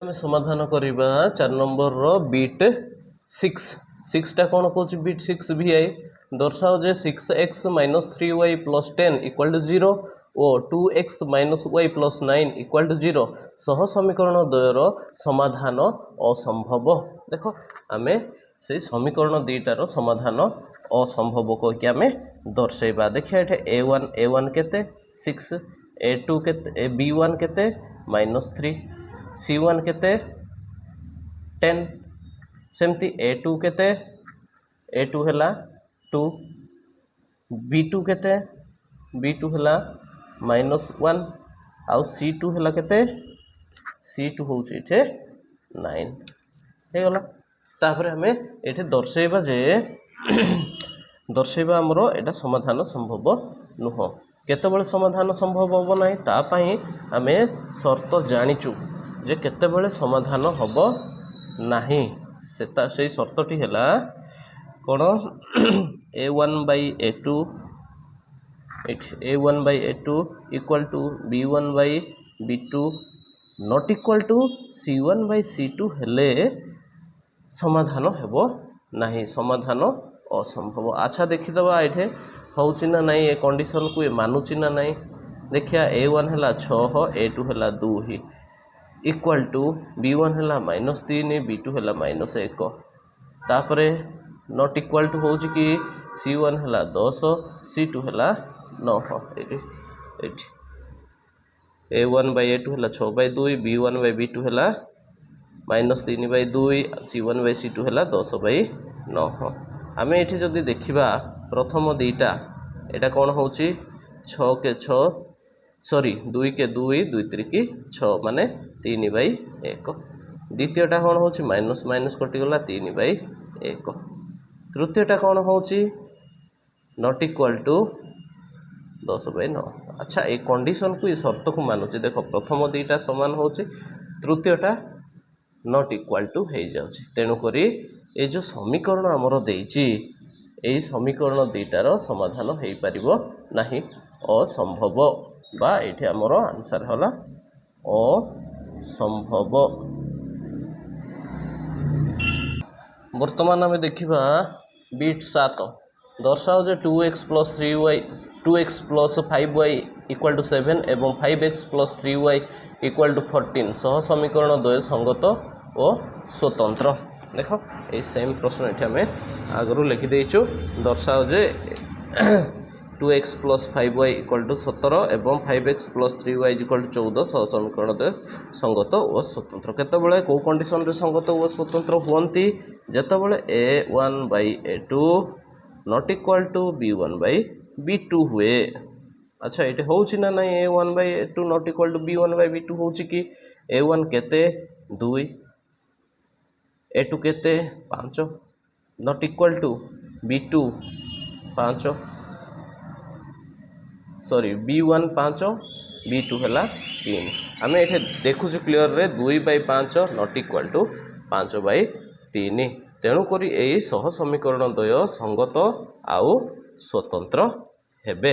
आम समाधान करवा 4 नंबर रो बीट 6 टा कौन कौच बीट 6 भी आई दर्शाओ जे 6x - 3y + 10 = 0 और 2x - y + 9 = 0 सह समीकरण द्वयर समाधान असंभव। देख आम से समीकरण दुईटार समाधान असंभव कहीकि आम दर्शेबा। देखिए ये a1 केते 6 a2 केते b1 केते -3 c1 केते 10 सेमती a2 केते a2 हैला 2 b2 केते b2 हैला -1 आउ c2 हैला केते c2 होउची एठे 9 हे गला। तापर हमें एठे दर्शेबा जे दर्शेबा हमरो एटा समाधान संभव नुह। केतेबेले समाधान संभव होबो नाही ता पई हमें शर्त जानिचु जे केतेबेले समाधान होबो नाही सेता सेई शर्तटी हैला कोन a1/a2 a1/a2 = b1/b2 not equal to c1/c2 हेले समाधान हेबो नाही समाधान असंभव। अच्छा देखिदबा एठे होउची ना नाही ए कंडीशन को ए मानुची ना नाही। देखिया a1 हैला 6 a2 हैला 2 इक्वल टू b1 हैला -3 b2 हैला -1 तापरे नॉट इक्वल टू होउची कि c1 हैला 10 c2 हैला 9 एठी a1/a2 हैला 6/2 b1/b2 हैला -3/2 c1/c2 हैला 10/9। आम ये जदि देखा प्रथम दीटा एटा कौन होची 6 के 6 सॉरी 2 के 2 2 3 6 माने 3/1 द्वितीयटा कौन होची माइनस माइनस कटिगला 3/1 तृतीयटा कौन होची नॉट इक्वल टू 10/9। अच्छा ये कंडीशन को ये शर्त को मानुची देख प्रथम दीटा समान होची तृतीयटा नॉट इक्वल टू हो जाउची तेणुक ये जो समीकरण आमर देइची यही समीकरण दुईटार समाधान हो पारिबो नाही असंभव बा ये आमर आंसर होला असंभव। वर्तमान आम देखा बीट 7 दर्शाओ जे 2x + 3y 2x + 5y = 7 एवं 5x + 3y = 14 सह समीकरण द्वय संगत और स्वतंत्र। देख ये सेम प्रश्न ये आम आगु लिखि देइछु दर्शाओ जे 2x + 5y = 17 एवं 5x + 3y = 14 सह समीकरण द्वय संगत और स्वतंत्र। केतेबेले को कंडीशन रे संगत और स्वतंत्र हुअंती जेतेबेले a1/a2 not equal to b1/b2 हुए। अच्छा ये होउची ना नहीं a1/a2 not equal to b1/b2 होउची कि a1 केते 2 a2 केते 5 not equal to b2 5 sorry b1 5 b2 हैला 3 आम ये देखु क्लियर रे 2/5 नॉट इक्वल टू 5/3 तेणुक यही सह समीकरण द्वय संगत आउ स्वतंत्र हेबे।